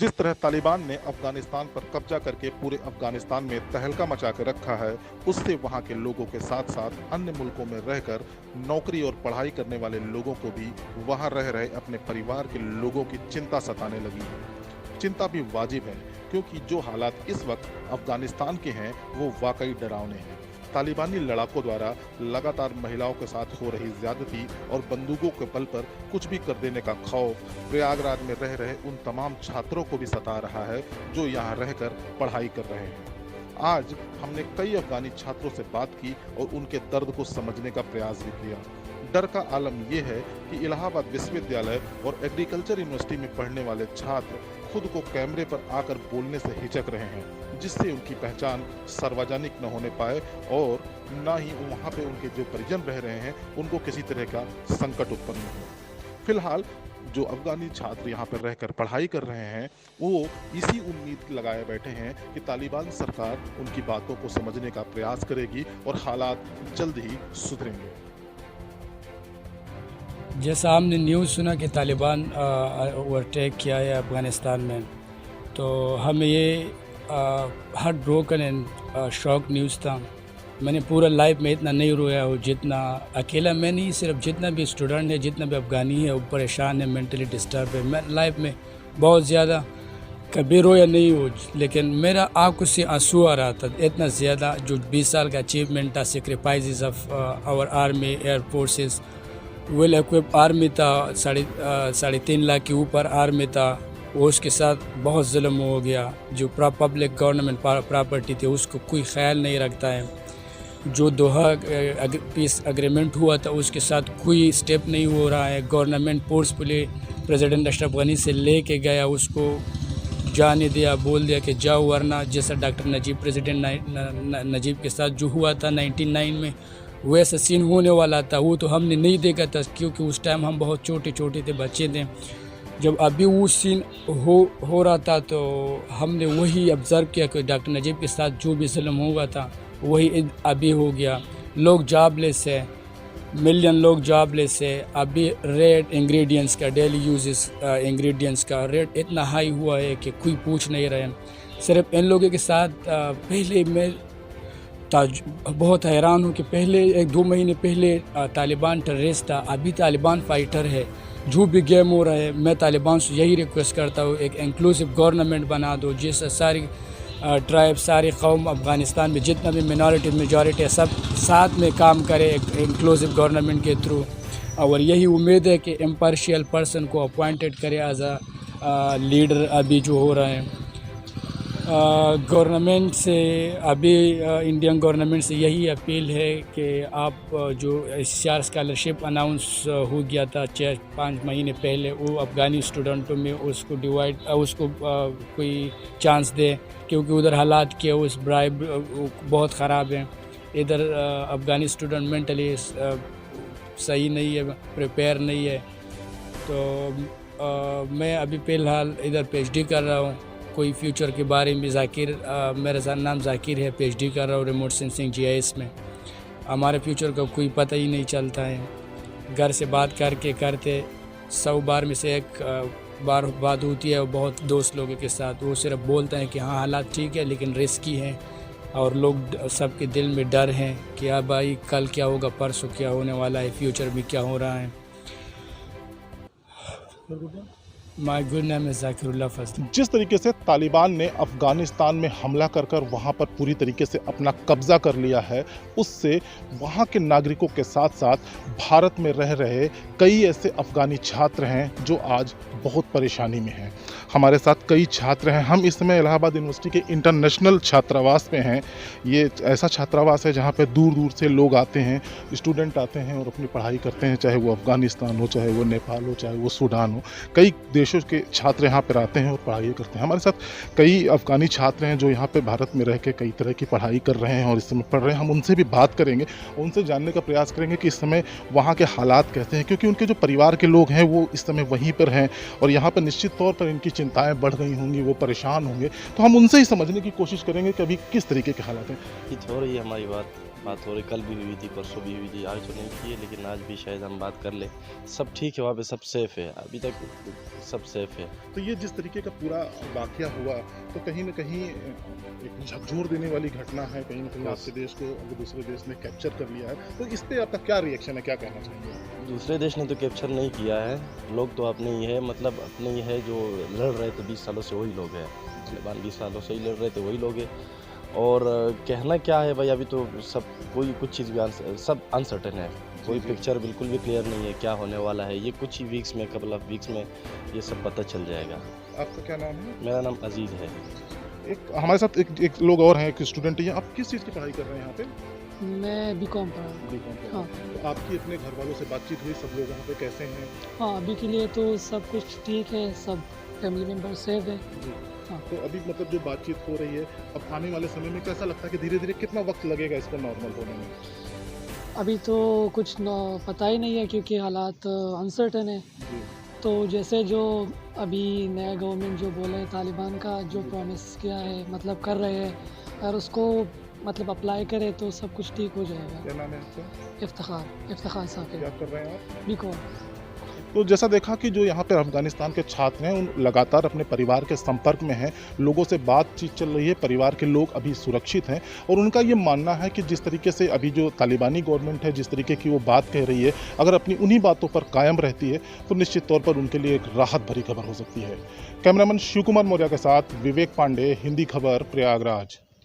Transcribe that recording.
जिस तरह तालिबान ने अफगानिस्तान पर कब्जा करके पूरे अफगानिस्तान में तहलका मचा के रखा है, उससे वहां के लोगों के साथ साथ अन्य मुल्कों में रहकर नौकरी और पढ़ाई करने वाले लोगों को भी वहां रह रहे अपने परिवार के लोगों की चिंता सताने लगी है। चिंता भी वाजिब है, क्योंकि जो हालात इस वक्त अफगानिस्तान के हैं वो वाकई डरावने हैं। तालिबानी लड़ाकों द्वारा लगातार महिलाओं के साथ हो रही ज्यादती और बंदूकों के बल पर कुछ भी कर देने का खौफ प्रयागराज में रह रहे उन तमाम छात्रों को भी सता रहा है जो यहाँ रहकर पढ़ाई कर रहे हैं। आज हमने कई अफगानी छात्रों से बात की और उनके दर्द को समझने का प्रयास भी किया। डर का आलम यह है कि इलाहाबाद विश्वविद्यालय और एग्रीकल्चर यूनिवर्सिटी में पढ़ने वाले छात्र खुद को कैमरे पर आकर बोलने से हिचक रहे हैं, जिससे उनकी पहचान सार्वजनिक न होने पाए और न ही वहाँ पे उनके जो परिजन रह रहे हैं उनको किसी तरह का संकट उत्पन्न हो। फिलहाल जो अफगानी छात्र यहाँ पर रहकर पढ़ाई कर रहे हैं वो इसी उम्मीद लगाए बैठे हैं कि तालिबान सरकार उनकी बातों को समझने का प्रयास करेगी और हालात जल्द ही सुधरेंगे। जैसा हमने न्यूज़ सुना कि तालिबान ओवरटेक किया है अफ़गानिस्तान में, तो हमें ये heart broken and shock news था। मैंने पूरा लाइफ में इतना नहीं रोया हो जितना अकेला मैं नहीं, सिर्फ जितना भी स्टूडेंट है, जितना भी अफ़गानी है वो परेशान है, मेंटली डिस्टर्ब है। मैं लाइफ में बहुत ज़्यादा कभी रोया नहीं हो, लेकिन मेरा आंखों से आंसू आ रहा था। इतना ज़्यादा जो 20 साल का अचीवमेंट था, sacrifices of our army, air forces, well equipped army था, 3.5 लाख के ऊपर आर्मी था, उसके साथ बहुत जुल्म हो गया। जो पब्लिक गवर्नमेंट प्रॉपर्टी थी उसको कोई ख्याल नहीं रखता है। जो दोहा पीस एग्रीमेंट हुआ था उसके साथ कोई स्टेप नहीं हो रहा है। Government forcefully president Ashraf Ghani से ले के गया, उसको जाने दिया, बोल दिया कि जाओ, वरना जैसा डॉक्टर नजीब प्रेसिडेंट नजीब के साथ जो हुआ था 1999 में वैसा सीन होने वाला था। वो तो हमने नहीं देखा था, क्योंकि उस टाइम हम बहुत छोटे छोटे थे, बच्चे थे। जब अभी वो सीन हो रहा था तो हमने वही ऑब्ज़र्व किया कि डॉक्टर नजीब के साथ जो भी जुल्म हुआ था वही अभी हो गया। लोग जॉबलेस है, मिलियन लोग जॉबलेस है। अभी रेट इंग्रेडिएंट्स का, डेली यूजेस इंग्रेडिएंट्स का रेट इतना हाई हुआ है कि कोई पूछ नहीं रहे। सिर्फ इन लोगों के साथ पहले मैं बहुत हैरान हूँ कि पहले 1-2 महीने पहले तालिबान टेररिस्ट था, अभी तालिबान फाइटर है। जो भी गेम हो रहा है, मैं तालिबान से यही रिक्वेस्ट करता हूँ, एक इंक्लूसिव गवर्नमेंट बना दो जिससे सारी ट्राइब, सारी कौम अफ़गानिस्तान में जितना भी मिनॉरिटी मेजॉरिटी है सब साथ में काम करे एक इंक्लूसिव गवर्नमेंट के थ्रू। और यही उम्मीद है कि इम्पार्शियल पर्सन को अपॉइंटेड करे एज अ लीडर। अभी जो हो रहा है गवर्नमेंट से, अभी इंडियन गवर्नमेंट से यही अपील है कि आप जो SCR स्कॉलरशिप अनाउंस हो गया था 4-5 महीने पहले, वो अफ़गानी स्टूडेंटों में उसको डिवाइड, उसको कोई चांस दे, क्योंकि उधर हालात के उस ब्राइब बहुत ख़राब हैं। इधर अफ़गानी स्टूडेंट मेंटली सही नहीं है, प्रिपेयर नहीं है। तो मैं अभी फ़िलहाल इधर PhD कर रहा हूँ। कोई फ्यूचर के बारे में जाकिर, मेरा नाम जाकिर है, PhD कर रहा हूँ रिमोट सेंसिंग GIS में। हमारे फ्यूचर का कोई पता ही नहीं चलता है। घर से बात करते 100 बार में से 1 बार बात होती है बहुत दोस्त लोगों के साथ, वो सिर्फ बोलते हैं कि हाँ हालात ठीक है लेकिन रिस्की हैं, और लोग सबके दिल में डर है कि हाँ भाई कल क्या होगा, परसों क्या होने वाला है, फ्यूचर में क्या हो रहा है। My good name is Zakirullah Fazal. जिस तरीके से तालिबान ने अफगानिस्तान में हमला कर वहाँ पर पूरी तरीके से अपना कब्जा कर लिया है, उससे वहाँ के नागरिकों के साथ साथ भारत में रह रहे कई ऐसे अफगानी छात्र हैं जो आज बहुत परेशानी में हैं। हमारे साथ कई छात्र हैं। हम इस समय इलाहाबाद यूनिवर्सिटी के इंटरनेशनल छात्रावास में हैं। ये ऐसा छात्रावास है जहाँ पे दूर दूर से लोग आते हैं, स्टूडेंट आते हैं और अपनी पढ़ाई करते हैं, चाहे वो अफगानिस्तान हो, चाहे वो नेपाल हो, चाहे वो सूडान हो। कई देशों के छात्र यहाँ पर आते हैं और पढ़ाई करते हैं। हमारे साथ कई अफगानी छात्र हैं जो यहाँ पर भारत में रह के कई तरह की पढ़ाई कर रहे हैं और इस समय पढ़ रहे हैं। हम उनसे भी बात करेंगे, उनसे जानने का प्रयास करेंगे कि इस समय वहाँ के हालात कैसे हैं, क्योंकि उनके जो परिवार के लोग हैं वो इस समय वहीं पर हैं और यहाँ पर निश्चित तौर पर इनकी चिंताएं बढ़ गई होंगी, वो परेशान होंगे। तो हम उनसे ही समझने की कोशिश करेंगे कि अभी किस तरीके के हालात हैं। हो रही है हमारी बात। बात हो रही, कल भी हुई थी, परसों भी हुई थी, आज तो नहीं की है, लेकिन आज भी शायद हम बात कर ले। सब ठीक है, वहाँ पे सब सेफ़ है, अभी तक सब सेफ़ है। तो ये जिस तरीके का पूरा वाक़या हुआ, तो कहीं न कहीं एक झकझोर देने वाली घटना है, कहीं न कहीं Yes. आपके देश को अगर दूसरे देश ने कैप्चर कर लिया है, तो इस पे आपका क्या रिएक्शन है, क्या कहना चाहेंगे? दूसरे देश ने तो कैप्चर नहीं किया है, लोग तो अपने ही है, मतलब अपने ही है, जो लड़ रहे थे 20 सालों से वही लोग हैं। तालिबान 20 सालों से ही लड़ रहे थे वही लोग हैं। और कहना क्या है भाई, अभी तो सब कोई कुछ चीज़ भी सब अनसर्टेन है, कोई जी। पिक्चर बिल्कुल भी क्लियर नहीं है क्या होने वाला है। ये कुछ ही वीक्स में, कपल ऑफ वीक्स में ये सब पता चल जाएगा। आपका क्या नाम है? मेरा नाम अजीज़ है। एक हमारे साथ एक लोग और हैं, एक स्टूडेंट हैं, आप किस चीज़ की पढ़ाई कर रहे हैं यहाँ पे? मैं बीकॉम पढ़ रहा हूँ। बीकॉम कर रहे हाँ। हैं। तो आपकी अपने घर वालों से बातचीत हुई, सब लोग वहाँ पे कैसे हैं? हाँ, अभी के लिए तो सब कुछ ठीक है, सब फैमिली मेम्बर सेफ है। जी। हाँ। तो अभी मतलब जो बातचीत हो रही है, अब आने वाले समय में कैसा लगता है कि धीरे-धीरे कितना वक़्त लगेगा इसको नॉर्मल होने में? अभी तो कुछ पता ही नहीं है क्योंकि हालात अनसर्टेन है। जी। तो जैसे जो अभी नया गवर्नमेंट जो बोले तालिबान का जो प्रॉमिस किया है मतलब कर रहे हैं, अगर उसको मतलब अप्लाई करे तो सब कुछ ठीक हो जाएगा। क्या नाम है आपका? इफ्तिखार क्या साकिब कर रहे हैं आप? बीकॉम। तो जैसा देखा कि जो यहाँ पे अफ़गानिस्तान के छात्र हैं, उन लगातार अपने परिवार के संपर्क में हैं, लोगों से बातचीत चल रही है, परिवार के लोग अभी सुरक्षित हैं और उनका ये मानना है कि जिस तरीके से अभी जो तालिबानी गवर्नमेंट है, जिस तरीके की वो बात कह रही है, अगर अपनी उन्हीं बातों पर कायम रहती है, तो निश्चित तौर पर उनके लिए एक राहत भरी खबर हो सकती है। कैमरामैन शिव कुमार मौर्य के साथ विवेक पांडे, हिंदी खबर, प्रयागराज।